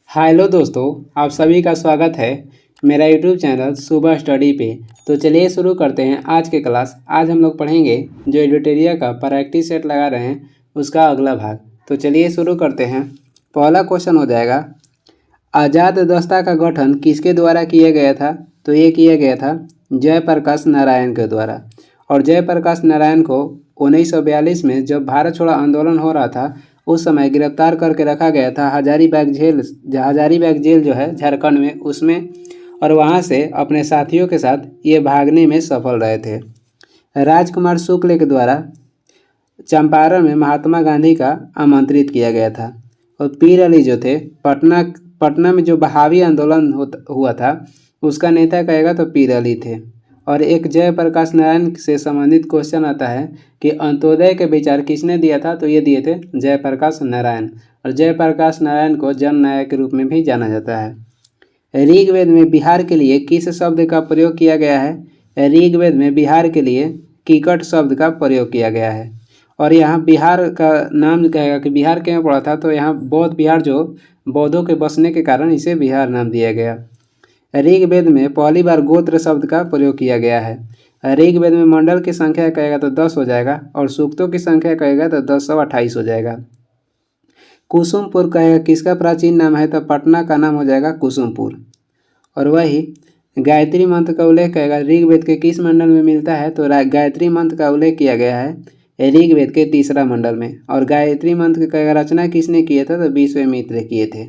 Hello दोस्तों, आप सभी का स्वागत है मेरा यूट्यूब चैनल सुबह स्टडी पे। तो चलिए शुरू करते हैं आज के क्लास। आज हम लोग पढ़ेंगे जो एडिटोरिया का प्रैक्टिस सेट लगा रहे हैं उसका अगला भाग। तो चलिए शुरू करते हैं। पहला क्वेश्चन हो जाएगा, आज़ाद दस्ता का गठन किसके द्वारा किया गया था? तो ये किया गया था जयप्रकाश नारायण के द्वारा। और जयप्रकाश नारायण को 1942 में जब भारत छोड़ो आंदोलन हो रहा था उस समय गिरफ्तार करके रखा गया था हजारीबाग जेल जो है झारखंड में, उसमें। और वहाँ से अपने साथियों के साथ ये भागने में सफल रहे थे। राजकुमार शुक्ल के द्वारा चंपारण में महात्मा गांधी का आमंत्रित किया गया था। और पीर अली जो थे पटना में जो बहावी आंदोलन हुआ था उसका नेता कहेगा तो पीर अली थे। और एक जयप्रकाश नारायण से संबंधित क्वेश्चन आता है कि अंत्योदय के विचार किसने दिया था? तो ये दिए थे जयप्रकाश नारायण। और जयप्रकाश नारायण को जननायक के रूप में भी जाना जाता है। ऋग्वेद में बिहार के लिए किस शब्द का प्रयोग किया गया है? ऋग्वेद में बिहार के लिए कीकट शब्द का प्रयोग किया गया है। और यहाँ बिहार का नाम कहेगा कि बिहार क्यों पड़ा था? तो यहाँ बौद्ध बिहार जो बौद्धों के बसने के कारण इसे बिहार नाम दिया गया। ऋग्वेद में पहली बार गोत्र शब्द का प्रयोग किया गया है। ऋग्वेद में मंडल की संख्या कहेगा तो 10 हो जाएगा और सूक्तों की संख्या कहेगा तो 1028 हो जाएगा। कुसुमपुर कहेगा किसका प्राचीन नाम है? तो पटना का नाम हो जाएगा कुसुमपुर। और वही गायत्री मंत्र का उल्लेख कहेगा ऋग्वेद के किस मंडल में मिलता है? तो गायत्री मंत्र का उल्लेख किया गया है ऋग्वेद के 3रा मंडल में। और गायत्री मंत्र का रचना किसने किया था? तो विश्वामित्र किए थे।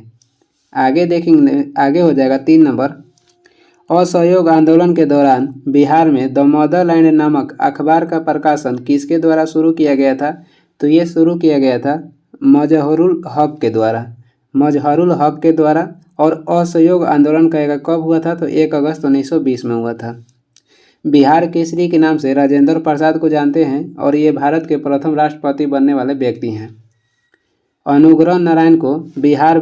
आगे देखेंगे, आगे हो जाएगा 3 नंबर। असहयोग आंदोलन के दौरान बिहार में द मदरलैंड नामक अखबार का प्रकाशन किसके द्वारा शुरू किया गया था? तो ये शुरू किया गया था मजहरुल हक के द्वारा। और असहयोग आंदोलन कहेगा कब हुआ था? तो 1 अगस्त 1920 में हुआ था। बिहार केसरी के नाम से राजेंद्र प्रसाद को जानते हैं और ये भारत के प्रथम राष्ट्रपति बनने वाले व्यक्ति हैं। अनुग्रह नारायण को बिहार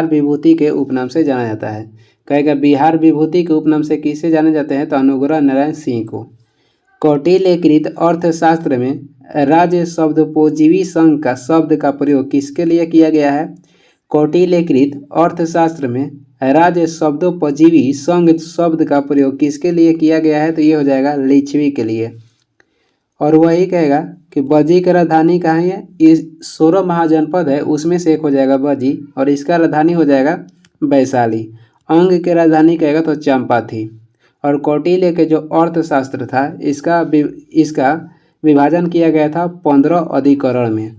विभूति के उपनाम से जाना जाता है। कहेगा बिहार विभूति के उपनाम से किसे जाने जाते हैं? तो अनुग्रह नारायण सिंह को। कौटिल्यकृत अर्थशास्त्र में राज्य शब्दोपजीवी संघ का शब्द का प्रयोग किसके लिए किया गया है? कौटिल्यकृत अर्थशास्त्र में राज्य शब्दोपजीवी संघ शब्द का प्रयोग किसके लिए किया गया है? तो ये हो जाएगा लिच्छवी के लिए। और वही कहेगा कि बजी की राजधानी कहाँ है? ये 16 महाजनपद है उसमें से एक हो जाएगा बजी और इसका राजधानी हो जाएगा वैशाली। अंग की राजधानी कहेगा तो चंपा थी। और कौटिल्य के जो अर्थशास्त्र था इसका विभाजन किया गया था 15 अधिकरण में।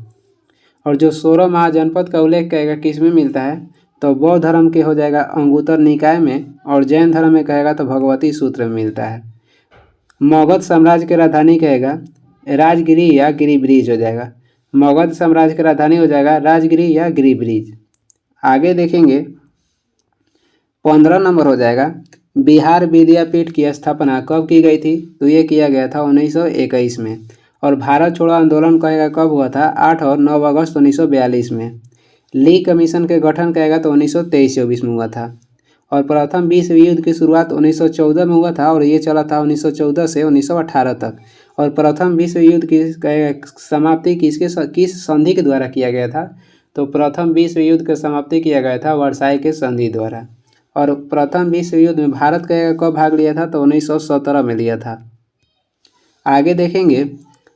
और जो 16 महाजनपद का उल्लेख कहेगा किस में मिलता है? तो बौद्ध धर्म के हो जाएगा अंगुत्तर निकाय में। और जैन धर्म में कहेगा तो भगवती सूत्र में मिलता है। मगध साम्राज्य की राजधानी कहेगा राजगिरी या गिरिब्रिज हो जाएगा। मगध साम्राज्य की राजधानी हो जाएगा राजगिरी या गिरिब्रिज। आगे देखेंगे 15 नंबर हो जाएगा, बिहार विद्यापीठ की स्थापना कब की गई थी? तो ये किया गया था 1921 में। और भारत छोड़ो आंदोलन कहेगा कब हुआ था? 8 और 9 अगस्त 1942 में। ली कमीशन के गठन कहेगा तो 1923-24 में हुआ था। और प्रथम विश्व युद्ध की शुरुआत 1914 में हुआ था और ये चला था 1914 से 1918 तक। और प्रथम विश्व युद्ध की समाप्ति किस संधि के द्वारा किया गया था? तो प्रथम विश्व युद्ध की समाप्ति किया गया था वर्साई के संधि द्वारा। और प्रथम विश्व युद्ध में भारत का कब भाग लिया था? तो 1917 में लिया था। आगे देखेंगे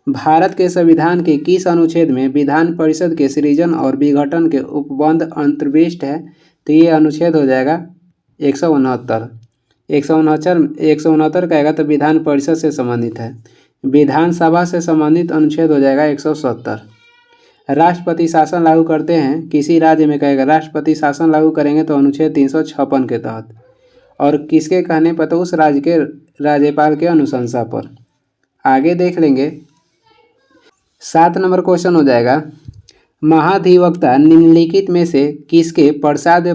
भारत के संविधान के किस अनुच्छेद में विधान परिषद के सृजन और विघटन के उपबंध अंतर्विष्ट है? तो ये अनुच्छेद हो जाएगा 169 कहेगा तो विधान परिषद से संबंधित है। विधानसभा से संबंधित अनुच्छेद हो जाएगा 170। राष्ट्रपति शासन लागू करते हैं किसी राज्य में कहेगा राष्ट्रपति शासन लागू करेंगे तो अनुच्छेद 356 के तहत। और किसके कहने पर? तो उस राज्य के राज्यपाल के अनुशंसा पर। आगे देख लेंगे 7 नंबर क्वेश्चन हो जाएगा, महाधिवक्ता निम्नलिखित में से किसके पश्चात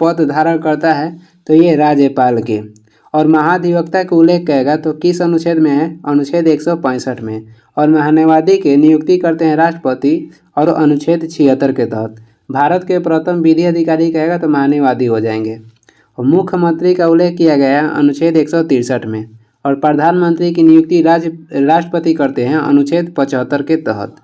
पद धारण करता है? तो ये राज्यपाल के। और महाधिवक्ता का उल्लेख कहेगा तो किस अनुच्छेद में है? अनुच्छेद 165 में। और महान्यायवादी के नियुक्ति करते हैं राष्ट्रपति और अनुच्छेद 76 के तहत। भारत के प्रथम विधि अधिकारी कहेगा तो महान्यायवादी हो जाएंगे। और मुख्यमंत्री का उल्लेख किया गया है अनुच्छेद 163 में। और प्रधानमंत्री की नियुक्ति राष्ट्रपति करते हैं अनुच्छेद 75 के तहत।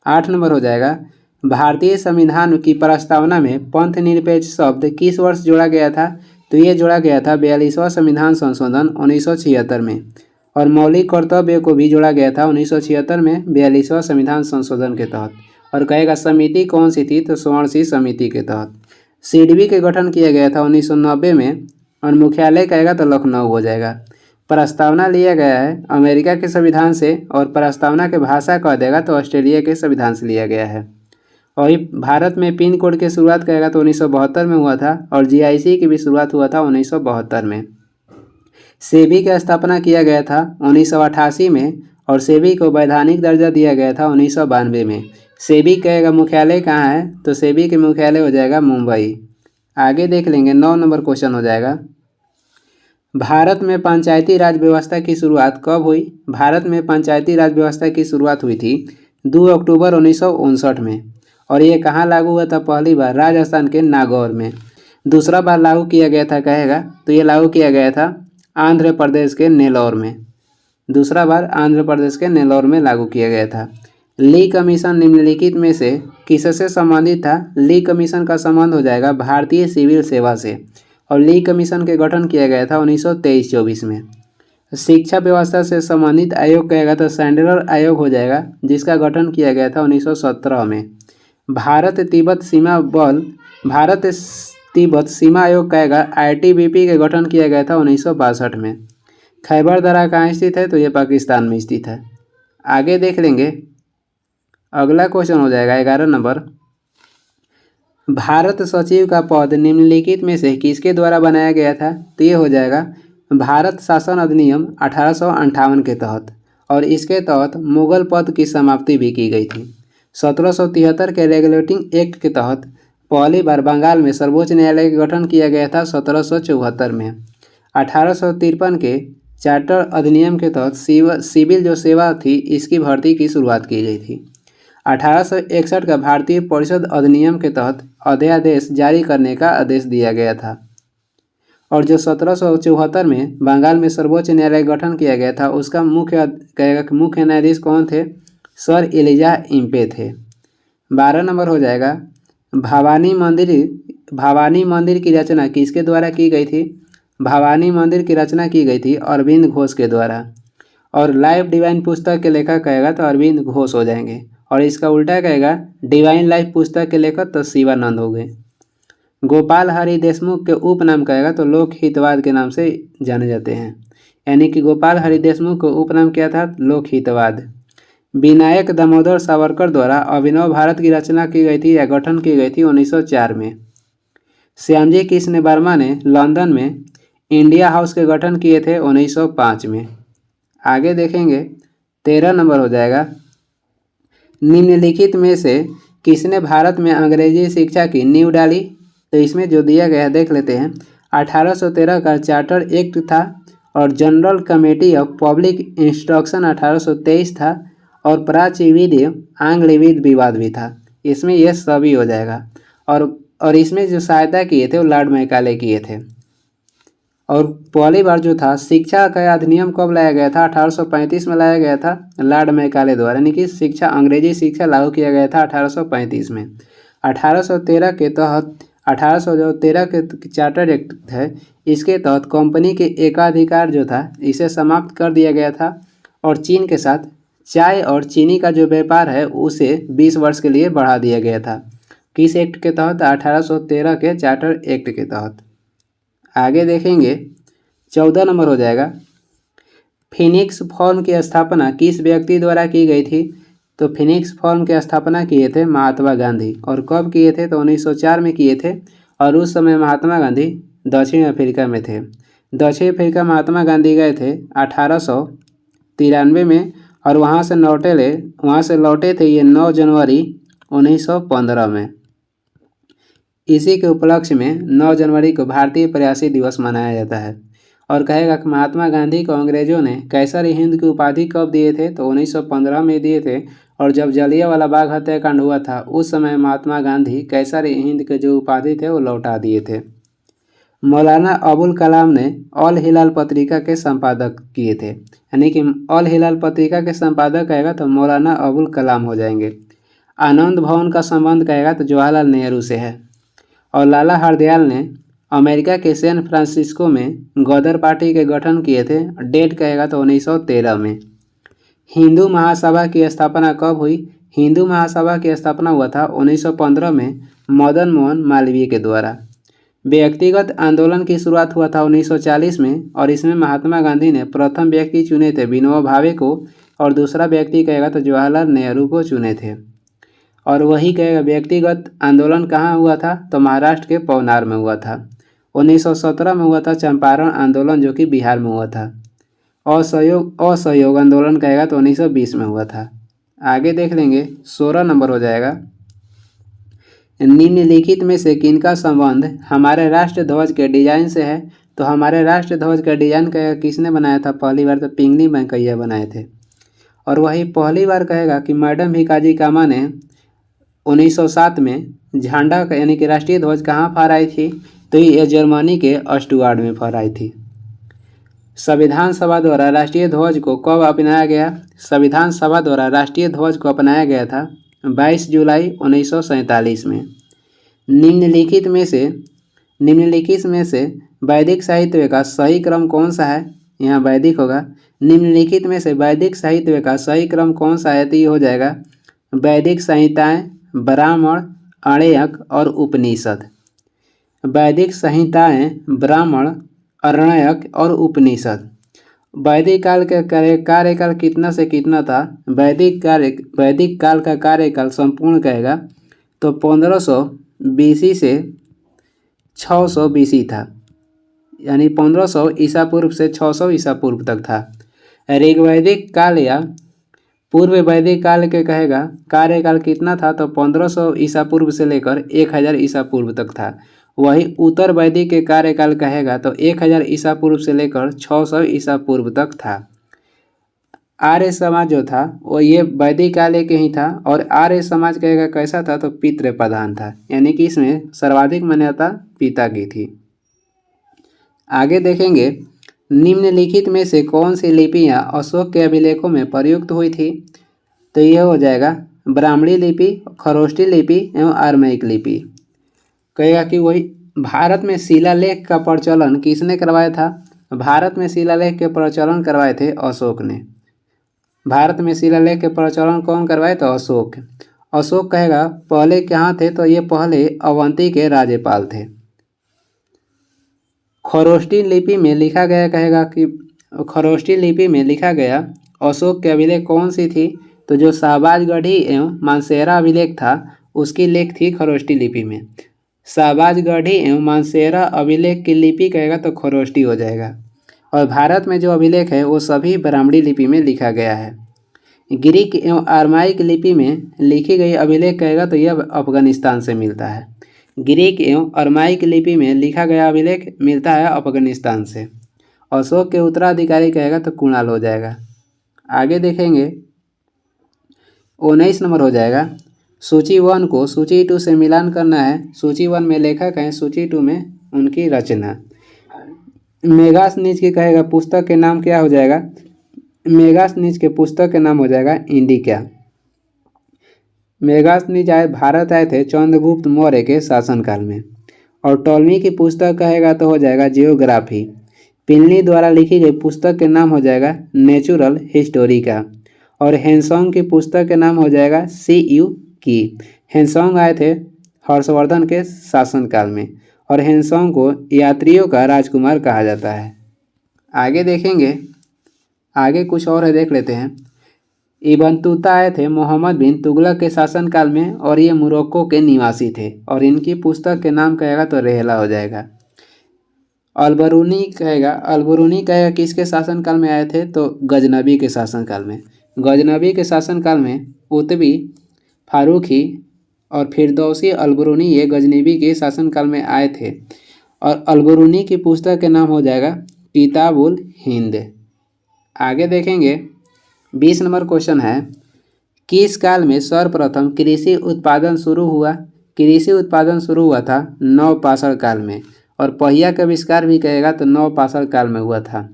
8 नंबर हो जाएगा, भारतीय संविधान की प्रस्तावना में पंथ निरपेक्ष शब्द किस वर्ष जोड़ा गया था? तो ये जोड़ा गया था 42वां संविधान संशोधन 1976 में। और मौलिक कर्तव्य को भी जोड़ा गया था 1976 में 42वां संविधान संशोधन के तहत। और कहेगा समिति कौन सी थी? तो स्वर्ण सिंह समिति के तहत। सिडबी के गठन किया गया था 1990 में और मुख्यालय कहेगा तो लखनऊ हो जाएगा। प्रस्तावना लिया गया है अमेरिका के संविधान से और प्रस्तावना के भाषा कह देगा तो ऑस्ट्रेलिया के संविधान से लिया गया है। और भारत में पिन कोड की शुरुआत कहेगा तो 1972 में हुआ था और जीआईसी की भी शुरुआत हुआ था 1972 में। सेबी की स्थापना किया गया था 1988 में और सेबी को वैधानिक दर्जा दिया गया था 1992 में। सेबी कहेगा मुख्यालय कहाँ है? तो सेबी के मुख्यालय हो जाएगा मुंबई। आगे देख लेंगे 9 नंबर क्वेश्चन हो जाएगा। भारत में पंचायती राज व्यवस्था की शुरुआत कब हुई? भारत में पंचायती राज व्यवस्था की शुरुआत हुई थी 2 अक्टूबर 1959 में। और ये कहाँ लागू हुआ था? पहली बार राजस्थान के नागौर में। दूसरा बार लागू किया गया था कहेगा तो ये लागू किया गया था आंध्र प्रदेश के नेल्लोर में। दूसरा बार आंध्र प्रदेश के नेल्लोर में लागू किया गया था। ली कमीशन निम्नलिखित में से किससे संबंधित था? ली कमीशन का संबंध हो जाएगा भारतीय सिविल सेवा से और ली कमीशन के गठन किया गया था 1923-24 में। शिक्षा व्यवस्था से संबंधित आयोग कहेगा तो सैंडलर आयोग हो जाएगा जिसका गठन किया गया था 1917 में। भारत तिब्बत सीमा आयोग कहेगा ITBP के गठन किया गया था 1962 में। खैबर दर्रा कहाँ स्थित है? तो ये पाकिस्तान में स्थित है। आगे देख लेंगे अगला क्वेश्चन हो जाएगा 11 नंबर। भारत सचिव का पद निम्नलिखित में से किसके द्वारा बनाया गया था? तो ये हो जाएगा भारत शासन अधिनियम 1858 के तहत और इसके तहत मुगल पद की समाप्ति भी की गई थी। 1773 के रेगुलेटिंग एक्ट के तहत पहली बार बंगाल में सर्वोच्च न्यायालय का गठन किया गया था 1774 में। 1853 के चार्टर अधिनियम के तहत सिविल जो सेवा थी इसकी भर्ती की शुरुआत की गई थी। 1861 का भारतीय परिषद अधिनियम के तहत अध्यादेश जारी करने का आदेश दिया गया था। और जो 1774 में बंगाल में सर्वोच्च न्यायालय गठन किया गया था उसका मुख्य न्यायाधीश कौन थे? सर एलिजा इम्पे थे। 12 नंबर हो जाएगा भवानी मंदिर की रचना किसके द्वारा की गई थी? भवानी मंदिर की रचना की गई थी अरविंद घोष के द्वारा। और लाइफ डिवाइन पुस्तक के लेखक कहेगा तो अरविंद घोष हो जाएंगे और इसका उल्टा कहेगा डिवाइन लाइफ पुस्तक के लेखक तो शिवानंद हो गए। गोपाल हरि देशमुख के उपनाम कहेगा तो लोक हितवाद के नाम से जाने जाते हैं, यानी कि गोपाल हरि देशमुख का उपनाम क्या था? लोक हितवाद। विनायक दामोदर सावरकर द्वारा अभिनव भारत की रचना की गई थी या गठन की गई थी 1904 में। श्यामजी कृष्ण वर्मा ने लंदन में इंडिया हाउस के गठन किए थे 1905 में। आगे देखेंगे 13 नंबर हो जाएगा निम्नलिखित में से किसने भारत में अंग्रेजी शिक्षा की नींव डाली? तो इसमें जो दिया गया है देख लेते हैं। 1813 का चार्टर एक्ट था और general committee of public instruction 1823 था और प्राच्यविधि आंग्लविद विवाद भी था। इसमें यह सभी हो जाएगा। और इसमें जो सहायता किए थे वो लॉर्ड मैकाले किए थे। और पहली बार जो था शिक्षा का अधिनियम कब लाया गया था? 1835 में लाया गया था लॉर्ड मैकाले द्वारा, यानी कि अंग्रेजी शिक्षा लागू किया गया था 1835 में। 1813 के तहत 1813 के चार्टर एक्ट है, इसके तहत कंपनी के एकाधिकार जो था इसे समाप्त कर दिया गया था और चीन के साथ चाय और चीनी का जो व्यापार है उसे 20 वर्ष के लिए बढ़ा दिया गया था। किस एक्ट के तहत? 1813 के चार्टर एक्ट के तहत। आगे देखेंगे 14 नंबर हो जाएगा फिनिक्स फॉर्म की स्थापना किस व्यक्ति द्वारा की गई थी? तो फिनिक्स फॉर्म की स्थापना किए थे महात्मा गांधी। और कब किए थे? तो 1904 में किए थे और उस समय महात्मा गांधी दक्षिण अफ्रीका में थे। दक्षिण अफ्रीका महात्मा गांधी गए थे 1893 में और वहाँ से लौटे थे ये 9 जनवरी 1915 में। इसी के उपलक्ष्य में 9 जनवरी को भारतीय प्रवासी दिवस मनाया जाता है। और कहेगा कि महात्मा गांधी को अंग्रेजों ने कैसर-ए-हिंद की उपाधि कब दिए थे? तो 1915 में दिए थे और जब जलियांवाला बाग हत्याकांड हुआ था उस समय महात्मा गांधी कैसर-ए-हिंद के जो उपाधि थे वो लौटा दिए थे। मौलाना अबुल कलाम ने अल हिलाल पत्रिका के संपादक किए थे, यानी कि अल हिलाल पत्रिका के संपादक कहेगा तो मौलाना अबुल कलाम हो जाएंगे। आनंद भवन का संबंध कहेगा तो जवाहरलाल नेहरू से है। और लाला हरदयाल ने अमेरिका के सैन फ्रांसिस्को में गदर पार्टी के गठन किए थे। डेट कहेगा तो 1913 में। हिंदू महासभा की स्थापना कब हुई? हिंदू महासभा की स्थापना हुआ था 1915 में मदन मोहन मालवीय के द्वारा। व्यक्तिगत आंदोलन की शुरुआत हुआ था 1940 में और इसमें महात्मा गांधी ने प्रथम व्यक्ति चुने थे विनोबा भावे को और दूसरा व्यक्ति कहेगा तो जवाहरलाल नेहरू को चुने थे। और वही कहेगा व्यक्तिगत आंदोलन कहाँ हुआ था? तो महाराष्ट्र के पवनार में हुआ था। 1917 में हुआ था चंपारण आंदोलन जो कि बिहार में हुआ था। असहयोग आंदोलन कहेगा तो 1920 में हुआ था। आगे देख लेंगे 16 नंबर हो जाएगा। निम्नलिखित में से किनका संबंध हमारे राष्ट्र ध्वज के डिजाइन से है? तो हमारे राष्ट्र ध्वज का डिजाइन कहेगा किसने बनाया था पहली बार? तो पिंगली वेंकैया बनाए थे। और वही पहली बार कहेगा कि मैडम भिकाजी कामा ने 1907 में झंडा यानी कि राष्ट्रीय ध्वज कहाँ फहराई थी? तो ये जर्मनी के स्टुगार्ड में फहराई थी। संविधान सभा द्वारा राष्ट्रीय ध्वज को कब अपनाया गया? संविधान सभा द्वारा राष्ट्रीय ध्वज को अपनाया गया था 22 जुलाई 1947 में। निम्नलिखित में से वैदिक साहित्य का सही क्रम कौन सा है? यहाँ वैदिक होगा। निम्नलिखित में से वैदिक साहित्य का सही क्रम कौन सा है? तो ये हो जाएगा वैदिक संहिताएं, ब्राह्मण, अरण्यक और उपनिषद। वैदिक संहिताएं, ब्राह्मण, अरण्यक और उपनिषद। वैदिक काल का कार्यकाल कितना से कितना था? वैदिक काल का कार्यकाल संपूर्ण कहेगा तो 1500 BC से 600 BC था, यानी 1500 ईसा पूर्व से 600 ईसा पूर्व तक था। ऋग्वैदिक काल या पूर्व वैदिक काल के कहेगा कार्यकाल कितना था? तो 1500 ईसा पूर्व से लेकर 1000 ईसा पूर्व तक था। वही उत्तर वैदिक के कार्यकाल कहेगा तो 1000 ईसा पूर्व से लेकर 600 ईसा पूर्व तक था। आर्य समाज जो था वो ये वैदिक काल के ही था और आर्य समाज कहेगा कैसा था? तो पितृ प्रधान था, यानी कि इसमें सर्वाधिक मान्यता पिता की थी। आगे देखेंगे निम्नलिखित में से कौन सी लिपियां अशोक के अभिलेखों में प्रयुक्त हुई थी? तो यह हो जाएगा ब्राह्मणी लिपि, खरोष्ठी लिपि एवं आर्मैक लिपि। कहेगा कि वही भारत में शिलालेख का प्रचलन किसने करवाया था? भारत में शिलालेख के प्रचलन करवाए थे अशोक ने। भारत में शिलालेख के प्रचलन कौन करवाए? तो अशोक। अशोक कहेगा पहले कहाँ थे? तो ये पहले अवंती के राज्यपाल थे। खरोष्ठी लिपि में लिखा गया कहेगा कि खरोष्ठी लिपि में लिखा गया अशोक के अभिलेख कौन सी थी? तो जो शाहबाजगढ़ी एवं मानसेरा अभिलेख था उसकी लेख थी खरोष्ठी लिपि में। शाहबाजगढ़ी एवं मानसेरा अभिलेख की लिपि कहेगा तो खरोष्ठी हो जाएगा। और भारत में जो अभिलेख है वो सभी ब्राह्मणी लिपि में लिखा गया है। ग्रीक एवं आर्माइक लिपि में लिखी गई अभिलेख कहेगा तो यह अफगानिस्तान से मिलता है। ग्रीक एवं अरमाइक लिपि में लिखा गया अभिलेख मिलता है अफगानिस्तान से। अशोक के उत्तराधिकारी कहेगा तो कुणाल हो जाएगा। आगे देखेंगे 19 नंबर हो जाएगा। सूची 1 को सूची 2 से मिलान करना है। सूची 1 में लेखक हैं, सूची 2 में उनकी रचना। मेगास्थनीज की कहेगा पुस्तक के नाम क्या हो जाएगा? मेगास्थनीज के पुस्तक के नाम हो जाएगा इंडिका। मेगास्थनीज भारत आए थे चंद्रगुप्त मौर्य के शासनकाल में। और टॉलमी की पुस्तक कहेगा तो हो जाएगा जियोग्राफी। पिलनी द्वारा लिखी गई पुस्तक के नाम हो जाएगा नेचुरल हिस्टोरिका। और हेनसोंग की पुस्तक के नाम हो जाएगा CU की। हेनसोंग आए थे हर्षवर्धन के शासनकाल में और हेनसोंग को यात्रियों का राजकुमार कहा जाता है। आगे देखेंगे, आगे कुछ और है देख लेते हैं। इब्न तूता आए थे मोहम्मद बिन तुगलक के शासनकाल में और ये मोरक्को के निवासी थे और इनकी पुस्तक के नाम कहेगा तो रेहला हो जाएगा। अलबरूनी कहेगा किसके शासनकाल में आए थे? तो गजनबी के शासनकाल में। गजनबी के शासनकाल में उतबी, फारूकी और फिरदौसी अलबरूनी ये गजनबी के शासनकाल में आए थे। और अलबरूनी की पुस्तक के नाम हो जाएगा किताबुल हिंद। आगे देखेंगे 20 नंबर क्वेश्चन है, किस काल में सर्वप्रथम कृषि उत्पादन शुरू हुआ? कृषि उत्पादन शुरू हुआ था नवपाषाण काल में और पहिया का आविष्कार भी कहेगा तो नवपाषाण काल में हुआ था।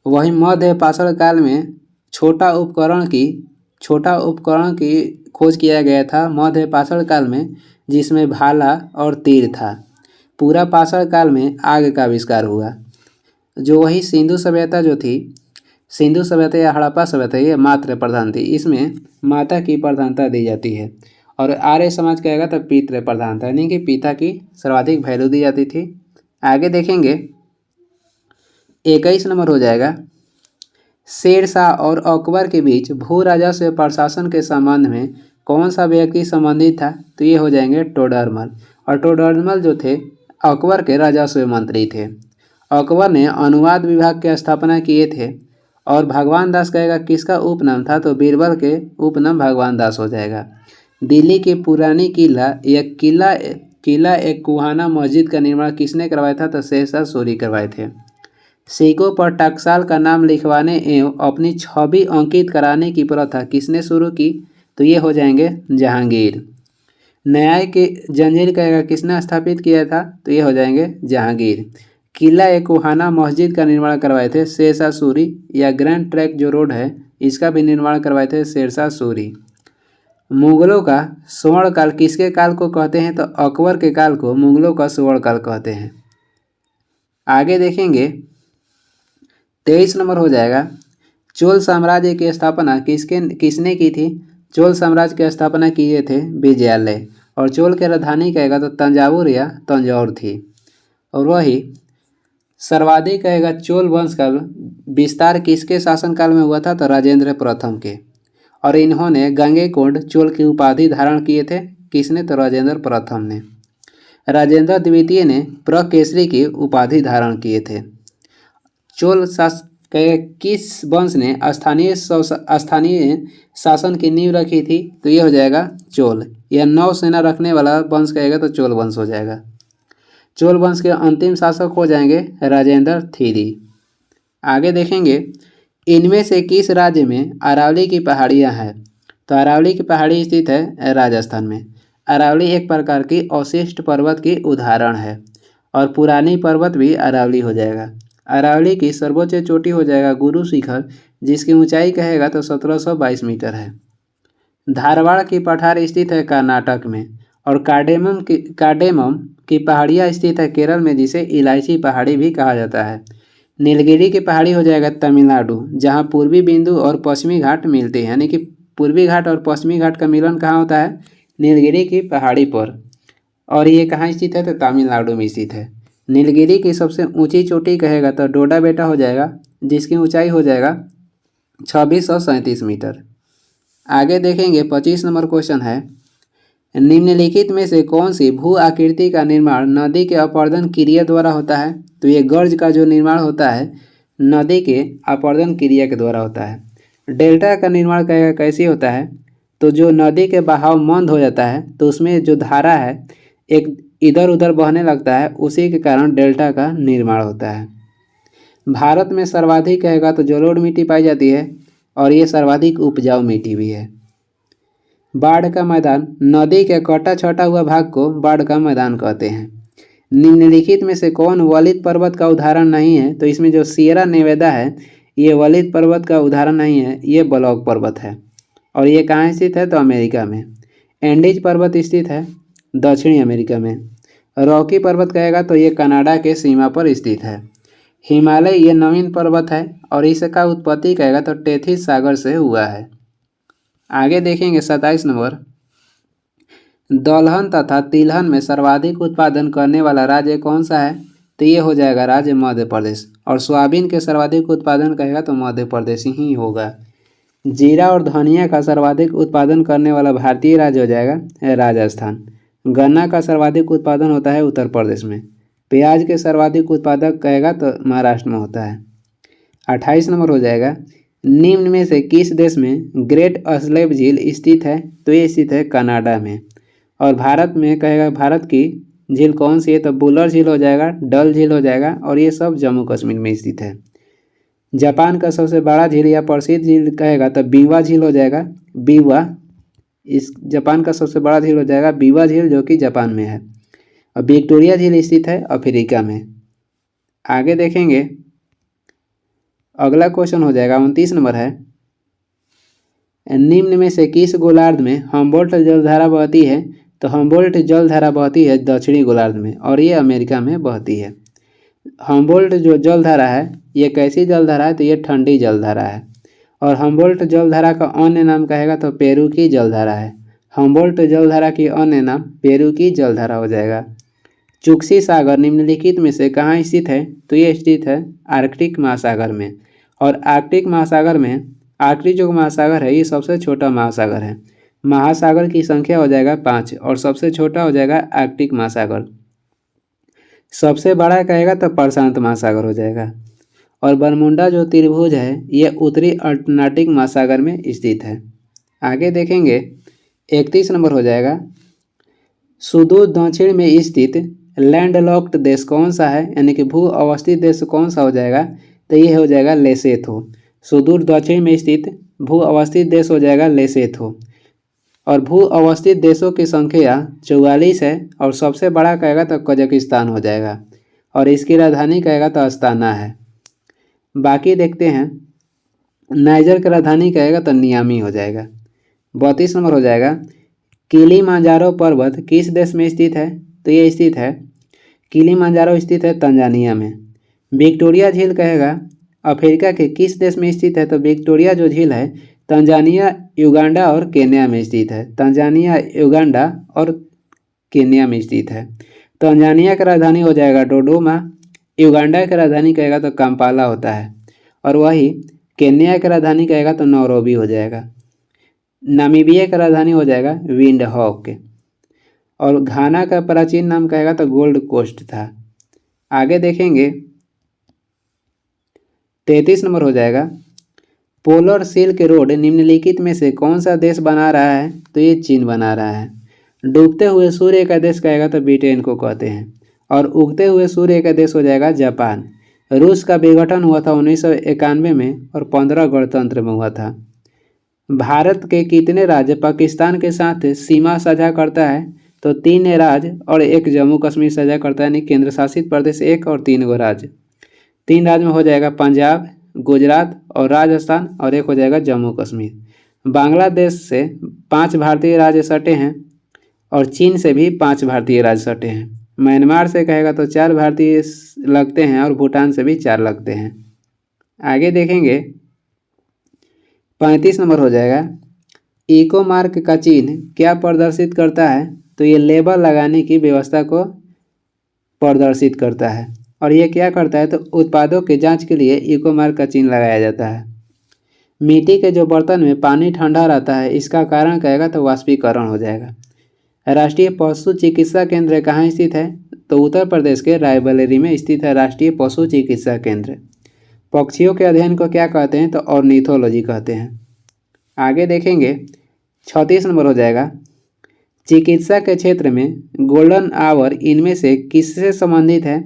वहीं मध्य पाषाण काल में छोटा उपकरण की छोटा उपकरण की खोज किया गया था मध्य पाषाण काल में, जिसमें भाला और तीर था। पूरा पाषाण काल में आग का आविष्कार हुआ। जो वही सिंधु सभ्यता जो थी, सिंधु सभ्यता या हड़प्पा सभ्यता, ये मातृ प्रधान थी। इसमें माता की प्रधानता दी जाती है। और आर्य समाज कहेगा तो पितृ प्रधानता, यानी कि पिता की सर्वाधिक वैल्यू दी जाती थी। आगे देखेंगे 21 नंबर हो जाएगा, शेर शाह और अकबर के बीच भू राजस्व प्रशासन के संबंध में कौन सा व्यक्ति संबंधित था? तो ये हो जाएंगे टोडरमल। और टोडरमल जो थे अकबर के राजस्व मंत्री थे। अकबर ने अनुवाद विभाग की स्थापना किए थे। और भगवान दास कहेगा किसका उपनाम था? तो बीरबल के उपनाम भगवान दास हो जाएगा। दिल्ली की पुरानी किला एक कुहाना मस्जिद का निर्माण किसने करवाया था? तो शेरशाह सूरी करवाए थे। सिक्कों पर टकसाल का नाम लिखवाने एवं अपनी छवि अंकित कराने की प्रथा किसने शुरू की? तो ये हो जाएंगे जहांगीर। न्याय के जंजीर कहेगा किसने स्थापित किया था? तो ये हो जाएंगे जहांगीर। किला एक कुहाना मस्जिद का निर्माण करवाए थे शेरशाह सूरी। या ग्रैंड ट्रैंक जो रोड है इसका भी निर्माण करवाए थे शेरशाह सूरी। मुगलों का स्वर्ण काल किसके काल को कहते हैं? तो अकबर के काल को मुगलों का स्वर्ण काल कहते हैं। आगे देखेंगे 23 नंबर हो जाएगा, चोल साम्राज्य की स्थापना किसने की थी? चोल साम्राज्य की स्थापना किए थे विजयालय। और चोल की राजधानी कहेगा तो तंजावुर या तंजौर थी। और वही सर्वाधिक कहेगा चोल वंश का विस्तार किसके शासनकाल में हुआ था? तो राजेंद्र प्रथम के। और इन्होंने गंगैकोंड चोल की उपाधि धारण किए थे। किसने? तो राजेंद्र प्रथम ने। राजेंद्र द्वितीय ने प्रकेसरी की उपाधि धारण किए थे। चोल किस वंश ने स्थानीय शासन की नींव रखी थी? तो ये हो जाएगा चोल। यह नौसेना रखने वाला वंश कहेगा तो चोल वंश हो जाएगा। चोल वंश के अंतिम शासक हो जाएंगे राजेंद्र थीरी। आगे देखेंगे इनमें से किस राज्य में अरावली की पहाड़ियाँ हैं? तो अरावली की पहाड़ी स्थित है राजस्थान में। अरावली एक प्रकार की अवशिष्ट पर्वत की उदाहरण है। और पुरानी पर्वत भी अरावली हो जाएगा। अरावली की सर्वोच्च चोटी हो जाएगा गुरु शिखर, जिसकी ऊंचाई कहेगा तो 1722 मीटर है। धारवाड़ की पठार स्थित है कर्नाटक में। और कार्डेमम की पहाड़ियाँ स्थित है केरल में, जिसे इलायची पहाड़ी भी कहा जाता है। नीलगिरी की पहाड़ी हो जाएगा तमिलनाडु, जहाँ पूर्वी बिंदु और पश्चिमी घाट मिलते हैं। यानी कि पूर्वी घाट और पश्चिमी घाट का मिलन कहाँ होता है? नीलगिरी की पहाड़ी पर। और ये कहाँ स्थित है? तो तमिलनाडु में स्थित है। नीलगिरी की सबसे ऊंची चोटी कहेगा तो डोडा बेटा हो जाएगा, जिसकी ऊंचाई हो जाएगा 2637 मीटर। आगे देखेंगे 25 नंबर क्वेश्चन है, निम्नलिखित में से कौन सी भू आकृति का निर्माण नदी के अपरदन क्रिया द्वारा होता है? तो ये गर्ज का जो निर्माण होता है नदी के अपरदन क्रिया के द्वारा होता है। डेल्टा का निर्माण कहेगा कैसे होता है? तो जो नदी के बहाव मंद हो जाता है तो उसमें जो धारा है एक इधर उधर बहने लगता है, उसी के कारण डेल्टा का निर्माण होता है। भारत में सर्वाधिक कहेगा तो जलोढ़ मिट्टी पाई जाती है। और ये सर्वाधिक उपजाऊ मिट्टी भी है। बाढ़ का मैदान नदी के कटा छटा हुआ भाग को बाढ़ का मैदान कहते हैं। निम्नलिखित में से कौन वलित पर्वत का उदाहरण नहीं है? तो इसमें जो सियरा नेवेदा है ये वलित पर्वत का उदाहरण नहीं है, ये ब्लॉक पर्वत है। और ये कहाँ स्थित है? तो अमेरिका में। एंडीज पर्वत स्थित है दक्षिणी अमेरिका में। रॉकी पर्वत कहेगा तो ये कनाडा के सीमा पर स्थित है। हिमालय ये नवीन पर्वत है और इसका उत्पत्ति कहेगा तो टेथिस सागर से हुआ है। आगे देखेंगे 27 नंबर, दलहन तथा तिलहन में सर्वाधिक उत्पादन करने वाला राज्य कौन सा है? तो ये हो जाएगा राज्य मध्य प्रदेश। और सोयाबीन के सर्वाधिक उत्पादन कहेगा तो मध्य प्रदेश ही होगा। जीरा और धनिया का सर्वाधिक उत्पादन करने वाला भारतीय राज्य हो जाएगा राजस्थान। गन्ना का सर्वाधिक उत्पादन होता है उत्तर प्रदेश में। प्याज के सर्वाधिक उत्पादक कहेगा तो महाराष्ट्र में होता है। 28 नंबर हो जाएगा, निम्न में से किस देश में ग्रेट स्लेव झील स्थित है? तो ये स्थित है कनाडा में। और भारत में कहेगा भारत की झील कौन सी है? तो बुलर झील हो जाएगा, डल झील हो जाएगा। और ये सब जम्मू कश्मीर में स्थित है। जापान का सबसे बड़ा झील या प्रसिद्ध झील कहेगा तो बीवा झील हो जाएगा। बीवा इस जापान का सबसे बड़ा झील हो जाएगा बीवा झील, जो कि जापान में है। और विक्टोरिया झील स्थित है अफ्रीका में। आगे देखेंगे अगला क्वेश्चन हो जाएगा 29 नंबर है, निम्न में से किस गोलार्ध में हम्बोल्ट जलधारा बहती है? तो हम्बोल्ट जलधारा बहती है दक्षिणी गोलार्ध में और ये अमेरिका में बहती है। हम्बोल्ट जो जलधारा है ये कैसी जलधारा है? तो ये ठंडी जलधारा है। और हम्बोल्ट जलधारा का अन्य नाम कहेगा तो पेरू की जलधारा है। हम्बोल्ट जलधारा की अन्य नाम पेरू की जलधारा हो जाएगा। चुक्सी सागर निम्नलिखित में से कहाँ स्थित है? तो ये स्थित है आर्कटिक महासागर में। और आर्कटिक महासागर में आर्कटिक जो महासागर है ये सबसे छोटा महासागर है। महासागर की संख्या हो जाएगा 5 और सबसे छोटा हो जाएगा आर्कटिक महासागर। सबसे बड़ा कहेगा तो प्रशांत महासागर हो जाएगा। और बरमुंडा जो त्रिभुज है ये उत्तरी अटलांटिक महासागर में स्थित है। आगे देखेंगे 31 नंबर हो जाएगा। सुदूर दक्षिण में स्थित लैंडलॉक्ड देश कौन सा है? यानी कि भू अवस्थित देश कौन सा हो जाएगा? तो ये हो जाएगा लेसेथो। सुदूर दक्षिण में स्थित भू अवस्थित देश हो जाएगा लेसेथो। और भू अवस्थित देशों की संख्या 44 है और सबसे बड़ा कहेगा तो कजाकिस्तान हो जाएगा और इसकी राजधानी कहेगा तो अस्ताना है। बाकी देखते हैं नाइजर की राजधानी कहेगा तो नियामी हो जाएगा। 32 नंबर हो जाएगा। किलिमांजारो पर्वत किस देश में स्थित है? तो ये स्थित है किलिमांजारो स्थित है तंजानिया में। विक्टोरिया झील कहेगा अफ्रीका के किस देश में स्थित है? तो विक्टोरिया जो झील है तंजानिया, युगांडा और केन्या में स्थित है। तंजानिया, युगांडा और केन्या में स्थित है। तंजानिया का राजधानी हो जाएगा डोडोमा, युगांडा की राजधानी कहेगा तो काम्पाला होता है और वही केन्या की राजधानी कहेगा तो नैरोबी हो जाएगा। नामीबिया का राजधानी हो जाएगा विंडहॉक और घाना का प्राचीन नाम कहेगा तो गोल्ड कोस्ट था। आगे देखेंगे 33 नंबर हो जाएगा। पोलर सिल्क रोड निम्नलिखित में से कौन सा देश बना रहा है? तो ये चीन बना रहा है। डूबते हुए सूर्य का देश कहेगा तो ब्रिटेन को कहते हैं और उगते हुए सूर्य का देश हो जाएगा जापान। रूस का विघटन हुआ था 1991 में और 15 गणतंत्र में हुआ था। भारत के कितने राज्य पाकिस्तान के साथ सीमा साझा करता है? तो 3 राज्य और 1 जम्मू कश्मीर साझा करता है, यानी केंद्र शासित प्रदेश 1 और 3 गो राज्य। 3 राज्य में हो जाएगा पंजाब, गुजरात और राजस्थान और 1 हो जाएगा जम्मू कश्मीर। बांग्लादेश से 5 भारतीय राज्य सटे हैं और चीन से भी 5 भारतीय राज्य सटे हैं। म्यांमार से कहेगा तो 4 भारतीय लगते हैं और भूटान से भी 4 लगते हैं। आगे देखेंगे 35 नंबर हो जाएगा। इको मार्क का चिन्ह क्या प्रदर्शित करता है? तो ये लेबल लगाने की व्यवस्था को प्रदर्शित करता है और ये क्या करता है? तो उत्पादों की जांच के लिए इको मार्क का चिन्ह लगाया जाता है। मिट्टी के जो बर्तन में पानी ठंडा रहता है इसका कारण कहेगा तो वाष्पीकरण हो जाएगा। राष्ट्रीय पशु चिकित्सा केंद्र कहाँ स्थित है? तो उत्तर प्रदेश के रायबरेली में स्थित है राष्ट्रीय पशु चिकित्सा केंद्र। पक्षियों के अध्ययन को क्या कहते हैं? तो ऑर्निथोलॉजी कहते हैं। आगे देखेंगे 36 नंबर हो जाएगा। चिकित्सा के क्षेत्र में गोल्डन आवर इनमें से किससे संबंधित है?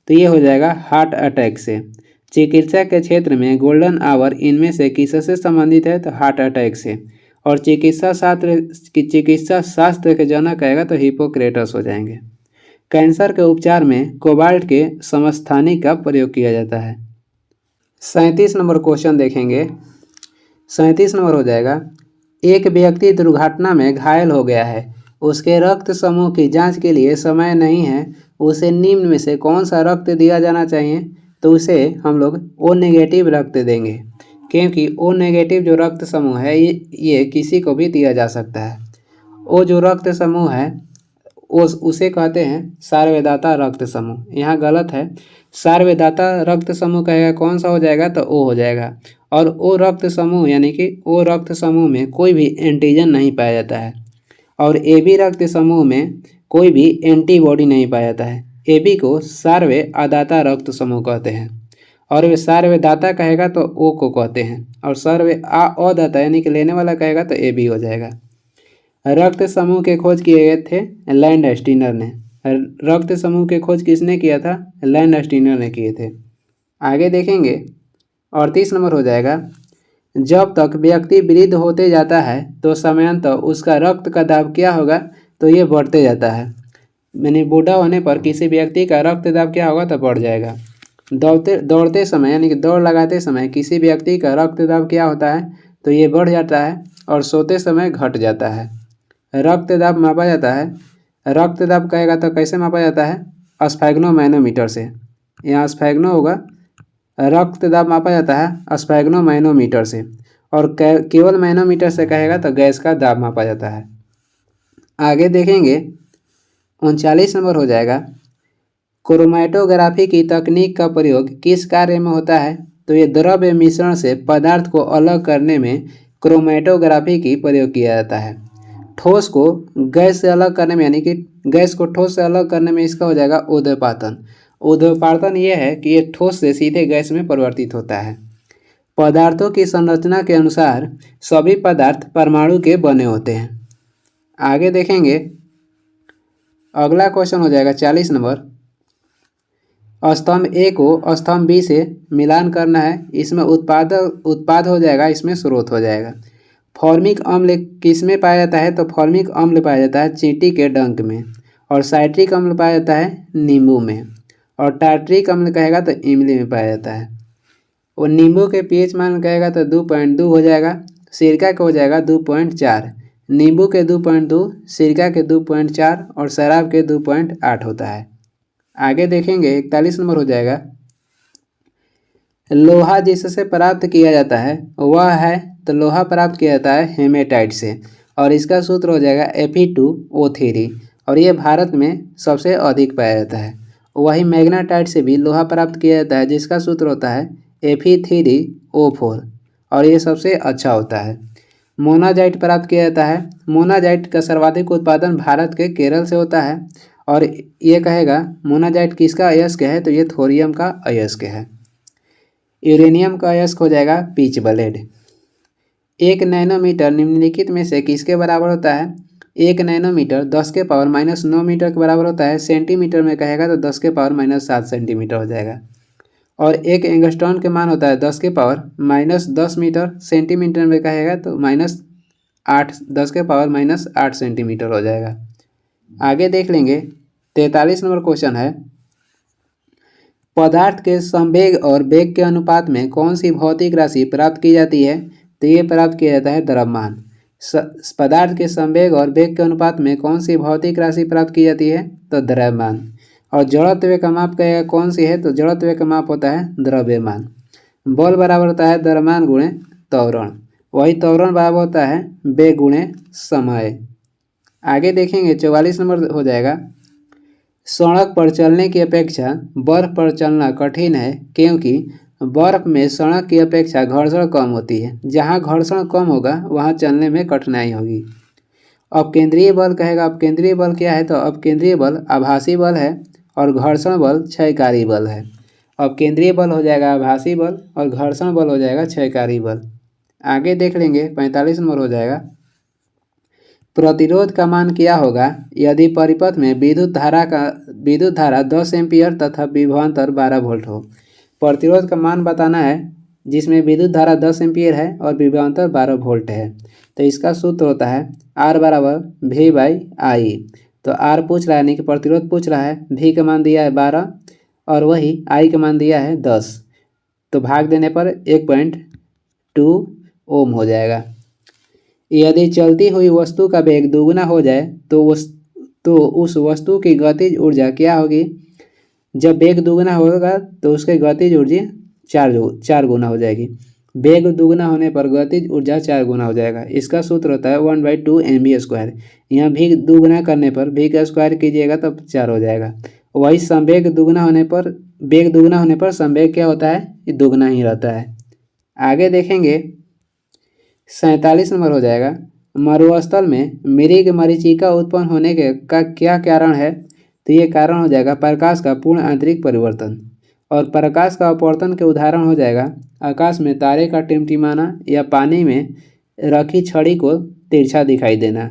तो ये हो जाएगा हार्ट अटैक से। चिकित्सा के क्षेत्र में गोल्डन आवर इनमें से किससे संबंधित है? तो हार्ट अटैक से। और चिकित्सा शास्त्र के जनक कहेगा तो हिप्पोक्रेटस हो जाएंगे। कैंसर के उपचार में कोबाल्ट के समस्थानिक का प्रयोग किया जाता है। 37 नंबर क्वेश्चन देखेंगे। 37 नंबर हो जाएगा। एक व्यक्ति दुर्घटना में घायल हो गया है, उसके रक्त समूह की जांच के लिए समय नहीं है, उसे निम्न में से कौन सा रक्त दिया जाना चाहिए? तो उसे हम लोग ओ नेगेटिव रक्त देंगे क्योंकि ओ नेगेटिव जो रक्त समूह है ये किसी को भी दिया जा सकता है। ओ जो रक्त समूह है उसे कहते हैं सार्वधाता रक्त समूह। यहाँ गलत है, सार्वधाता रक्त समूह कहेगा कौन सा हो जाएगा? तो ओ हो जाएगा। और ओ रक्त समूह यानी कि ओ रक्त समूह में कोई भी एंटीजन नहीं पाया जाता है और ए बी रक्त समूह में कोई भी एंटीबॉडी नहीं पाया जाता है। ए बी को सार्वे अदाता रक्त समूह कहते हैं और वे सार्वधाता कहेगा तो ओ को कहते हैं और सर्वे अदाता यानी कि लेने वाला कहेगा तो ए बी हो जाएगा। रक्त समूह के खोज किए गए थे लैंडस्टीनर ने। रक्त समूह के खोज किसने किया था? लैंडस्टीनर ने किए थे। आगे देखेंगे 38 नंबर हो जाएगा। जब तक व्यक्ति वृद्ध होते जाता है तो सामान्यतः उसका रक्त का दाब क्या होगा? तो ये बढ़ते जाता है, यानी बूढ़ा होने पर किसी व्यक्ति का रक्त दाब क्या होगा? तो बढ़ जाएगा। दौड़ते समय यानी कि दौड़ लगाते समय किसी व्यक्ति का रक्त दाब क्या होता है? तो ये बढ़ जाता है और सोते समय घट जाता है। रक्त दाब मापा जाता है, रक्त दाब कहेगा तो कैसे मापा जाता है, स्फैग्नो मैनोमीटर से। यहाँ स्फैग्नो होगा, रक्त दाब मापा जाता है स्फैग्नो मैनोमीटर से। और केवल मैनोमीटर से कहेगा तो गैस का दाब मापा जाता है। आगे देखेंगे 39 नंबर हो जाएगा, क्रोमैटोग्राफी की तकनीक का प्रयोग किस कार्य में होता है, तो ये द्रव्य मिश्रण से पदार्थ को अलग करने में क्रोमैटोग्राफी की प्रयोग किया जाता है। ठोस को गैस से अलग करने में, यानी कि गैस को ठोस से अलग करने में इसका हो जाएगा ऊर्ध्वपातन। ऊर्ध्वपातन ये है कि ये ठोस से सीधे गैस में परिवर्तित होता है। पदार्थों की संरचना के अनुसार सभी पदार्थ परमाणु के बने होते हैं। आगे देखेंगे, अगला क्वेश्चन हो जाएगा 40 नंबर, स्तंभ ए को स्तंभ बी से मिलान करना है। इसमें उत्पाद हो जाएगा, इसमें स्रोत हो जाएगा। फॉर्मिक अम्ल किस में पाया जाता है, तो फॉर्मिक अम्ल पाया जाता है चींटी के डंक में। और साइट्रिक अम्ल पाया जाता है नींबू में। और टार्ट्रिक अम्ल कहेगा तो इमली में पाया जाता है। और नींबू के पीएच मान कहेगा तो 2.2 हो जाएगा, सिरका का हो जाएगा 2.4। नींबू के 2.2, सिरका के 2.4 और शराब के 2.8 होता है। आगे देखेंगे 41 नंबर हो जाएगा, लोहा जिससे प्राप्त किया जाता है वह है, तो लोहा प्राप्त किया जाता है हेमेटाइट से। और इसका सूत्र हो जाएगा Fe2O3। और ये भारत में सबसे अधिक पाया जाता है। वही मैग्नेटाइट से भी लोहा प्राप्त किया जाता है, जिसका सूत्र होता है Fe3O4। और ये सबसे अच्छा होता है। मोनाजाइट प्राप्त किया जाता है। मोनाजाइट का सर्वाधिक उत्पादन भारत के केरल से होता है। और ये कहेगा मोनाजाइट किसका अयस्क है, तो ये थोरियम का अयस्क है। यूरेनियम का अयस्क हो जाएगा पिच ब्लेड। 1 नैनोमीटर निम्नलिखित में से किसके बराबर होता है, 1 नैनोमीटर 10⁻⁻9 मीटर के बराबर होता है। सेंटीमीटर में कहेगा तो 10⁻⁻7 सेंटीमीटर हो जाएगा। और 1 एंगस्ट्रॉन के मान होता है 10⁻⁻10 मीटर। सेंटीमीटर में कहेगा तो -10⁻⁸ सेंटीमीटर हो जाएगा। आगे देख लेंगे 43 नंबर क्वेश्चन है, पदार्थ के संवेग और वेग के अनुपात में कौन सी भौतिक राशि प्राप्त की जाती है, तो ये प्राप्त किया जाता है द्रव्यमान। पदार्थ के संवेग और वेग के अनुपात में कौन सी भौतिक राशि प्राप्त की जाती है, तो द्रव्यमान। और जड़त्व का माप कहेगा कौन सी है, तो जड़त्व का माप होता है द्रव्यमान। बल बराबर होता है द्रव्यमान गुणे त्वरण। वही त्वरण बराबर होता है वेग गुणे समय। आगे देखेंगे 44 नंबर हो जाएगा, सड़क पर चलने की अपेक्षा बर्फ पर चलना कठिन है, क्योंकि बर्फ में सड़क की अपेक्षा घर्षण कम होती है। जहाँ घर्षण कम होगा वहाँ चलने में कठिनाई होगी। अपकेंद्रीय बल कहेगा, अपकेंद्रीय बल क्या है, तो अपकेंद्रीय बल आभासी बल है और घर्षण बल क्षयकारी बल है। अपकेंद्रीय बल हो जाएगा आभासी बल और घर्षण बल हो जाएगा क्षयकारी बल। आगे देख लेंगे 45 नंबर हो जाएगा, प्रतिरोध का मान क्या होगा यदि परिपथ में विद्युत धारा 10 एम्पीयर तथा विभवांतर 12 वोल्ट हो। प्रतिरोध का मान बताना है जिसमें विद्युत धारा 10 एम्पीयर है और विभवांतर 12 वोल्ट है। तो इसका सूत्र होता है R बराबर V/I। तो R पूछ रहा है, यानी कि प्रतिरोध पूछ रहा है। V का मान दिया है 12 और वही I का मान दिया है 10। तो भाग देने पर 1.2 ओम हो जाएगा। यदि चलती हुई वस्तु का वेग दोगुना हो जाए तो उस वस्तु की गतिज ऊर्जा क्या होगी। जब वेग दोगुना होगा तो उसके गतिज ऊर्जा 4 गुना हो जाएगी। वेग दोगुना होने पर गतिज ऊर्जा 4 गुना हो जाएगा। इसका सूत्र होता है 1/2 mv²। यहाँ भी दोगुना करने पर v का स्क्वायर कीजिएगा तो 4 हो जाएगा। वही संवेग दोगुना होने पर वेग दोगुना होने पर संवेग क्या होता है, ये दोगुना ही रहता है। आगे देखेंगे 47 नंबर हो जाएगा, मरुस्थल में मृग मरीचिका उत्पन्न होने का क्या कारण है, तो ये कारण हो जाएगा प्रकाश का पूर्ण आंतरिक परिवर्तन। और प्रकाश का अपवर्तन के उदाहरण हो जाएगा आकाश में तारे का टिमटिमाना या पानी में रखी छड़ी को तिरछा दिखाई देना।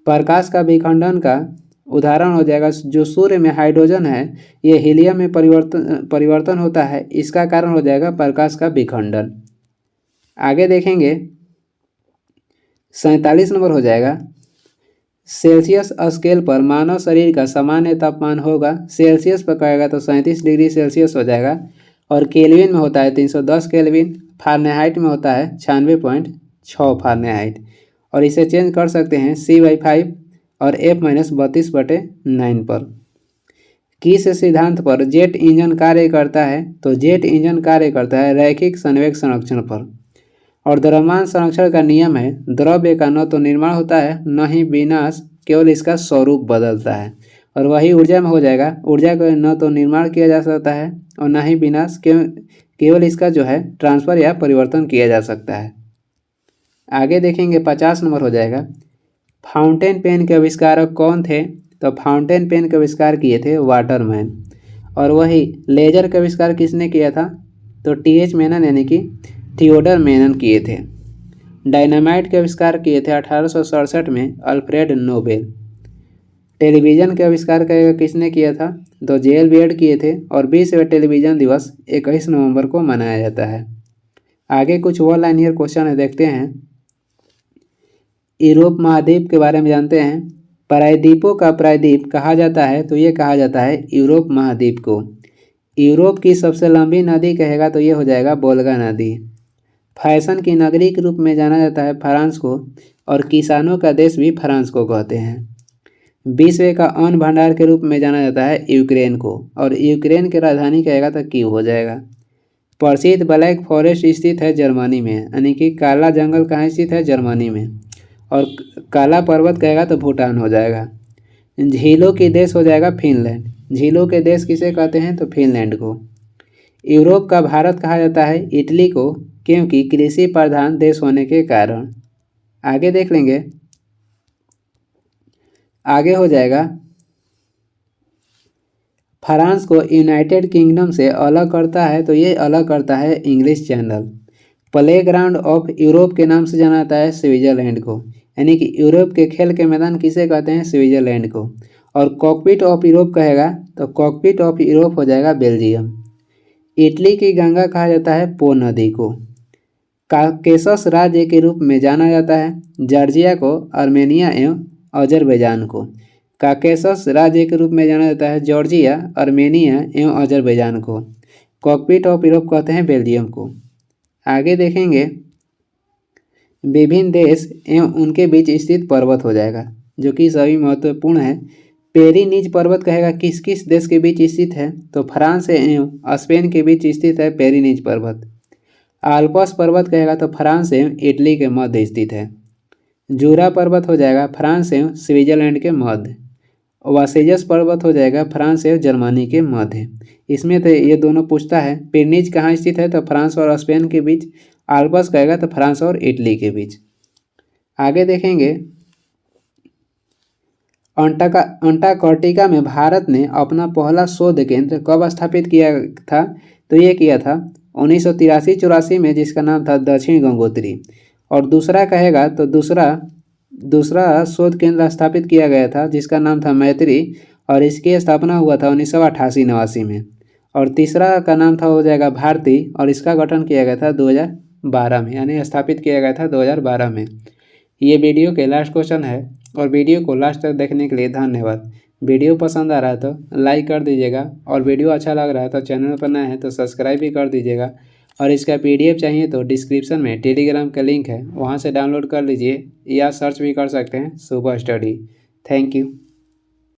प्रकाश का विखंडन का उदाहरण हो जाएगा जो सूर्य में हाइड्रोजन है ये हीलियम में परिवर्तन होता है, इसका कारण हो जाएगा प्रकाश का विखंडन। आगे देखेंगे 47 नंबर हो जाएगा, सेल्सियस स्केल पर मानव शरीर का सामान्य तापमान होगा। सेल्सियस पर कहेगा तो 37 डिग्री सेल्सियस हो जाएगा। और केल्विन में होता है 310 केल्विन। फ़ारेनहाइट में होता है 96.6 फ़ारेनहाइट। और इसे चेंज कर सकते हैं CY5 और F-32/9 पर। किस सिद्धांत पर जेट इंजन कार्य करता है? तो जेट इंजन कार्य करता है रैखिक संवेग संरक्षण पर। और द्रव्यमान संरक्षण का नियम है द्रव्य का न तो निर्माण होता है न ही विनाश, केवल इसका स्वरूप बदलता है। और वही ऊर्जा में हो जाएगा, ऊर्जा का न तो निर्माण किया जा सकता है और न ही विनाश, केवल इसका जो है ट्रांसफर या परिवर्तन किया जा सकता है। आगे देखेंगे 50 नंबर हो जाएगा। फाउंटेन पेन के आविष्कारक कौन थे? तो फाउंटेन पेन का आविष्कार किए थे वाटरमैन। और वही लेजर का आविष्कार किसने किया था? तो TH मेनन यानी कि थियोडर मेनन किए थे। डायनामाइट के आविष्कार किए थे 1867 में अल्फ्रेड नोबेल। टेलीविज़न के आविष्कार किसने किया था? तो JL बेड किए थे। और विश्व टेलीविज़न दिवस 21 नवंबर को मनाया जाता है। आगे कुछ वन लाइनियर क्वेश्चन है, देखते हैं। यूरोप महाद्वीप के बारे में जानते हैं। प्रायद्वीपों का प्रायद्वीप कहा जाता है, तो ये कहा जाता है यूरोप महाद्वीप को। यूरोप की सबसे लंबी नदी कहेगा तो ये हो जाएगा वोल्गा नदी। फैशन की नगरी के रूप में जाना जाता है फ्रांस को। और किसानों का देश भी फ्रांस को कहते हैं। विश्व का अन्न भंडार के रूप में जाना जाता है यूक्रेन को। और यूक्रेन की राजधानी कहेगा तो कीव हो जाएगा। प्रसिद्ध ब्लैक फॉरेस्ट स्थित है जर्मनी में, यानी कि काला जंगल कहाँ स्थित है? जर्मनी में। और काला पर्वत कहेगा तो भूटान हो जाएगा। झीलों की देश हो जाएगा फिनलैंड। झीलों के देश किसे कहते हैं? तो फिनलैंड को। यूरोप का भारत कहा जाता है इटली को, क्योंकि कृषि प्रधान देश होने के कारण। आगे देख लेंगे। आगे हो जाएगा फ्रांस को यूनाइटेड किंगडम से अलग करता है, तो ये अलग करता है English channel. Playground of Europe के नाम से जाना जाता है स्विट्जरलैंड को, यानी कि यूरोप के खेल के मैदान किसे कहते हैं? स्विट्जरलैंड को। और कॉकपिट ऑफ यूरोप कहेगा तो कॉकपिट ऑफ यूरोप हो जाएगा बेल्जियम। इटली की गंगा कहा जाता है पो नदी को। काकेशस राज्य के रूप में जाना जाता है जॉर्जिया को, आर्मेनिया एवं अजरबैजान को। काकेशस राज्य के रूप में जाना जाता है जॉर्जिया, आर्मेनिया एवं अजरबैजान को। कॉकपिट ऑफ यूरोप कहते हैं बेल्जियम को। आगे देखेंगे विभिन्न देश एवं उनके बीच स्थित पर्वत हो जाएगा, जो कि सभी महत्वपूर्ण है। पेरिनीज पर्वत कहेगा किस किस देश के बीच स्थित है? तो फ्रांस एवं स्पेन के बीच स्थित है पेरिनीज पर्वत। आल्प्स पर्वत कहेगा तो फ्रांस एवं इटली के मध्य स्थित है। जूरा पर्वत हो जाएगा फ्रांस एवं स्विट्जरलैंड के मध्य। वासेजस पर्वत हो जाएगा फ्रांस एवं जर्मनी के मध्य। इसमें तो ये दोनों पूछता है। पिरनीज कहाँ स्थित है? तो फ्रांस और स्पेन के बीच। आल्प्स कहेगा तो फ्रांस और इटली के बीच। आगे देखेंगे अंटार्कटिका में भारत ने अपना पहला शोध केंद्र कब स्थापित किया था? तो ये किया था 1983-84 में, जिसका नाम था दक्षिण गंगोत्री। और दूसरा कहेगा तो दूसरा शोध केंद्र स्थापित किया गया था जिसका नाम था मैत्री, और इसकी स्थापना हुआ था 1988-89 में। और तीसरा का नाम था हो जाएगा भारती, और इसका गठन किया गया था 2012 में, यानी स्थापित किया गया था 2012 में। ये वीडियो के लास्ट क्वेश्चन है। और वीडियो को लास्ट तक देखने के लिए धन्यवाद। वीडियो पसंद आ रहा है तो लाइक कर दीजिएगा, और वीडियो अच्छा लग रहा है तो चैनल पर नए हैं तो सब्सक्राइब भी कर दीजिएगा। और इसका PDF चाहिए तो डिस्क्रिप्शन में टेलीग्राम का लिंक है, वहाँ से डाउनलोड कर लीजिए, या सर्च भी कर सकते हैं सुबह स्टडी। Thank you.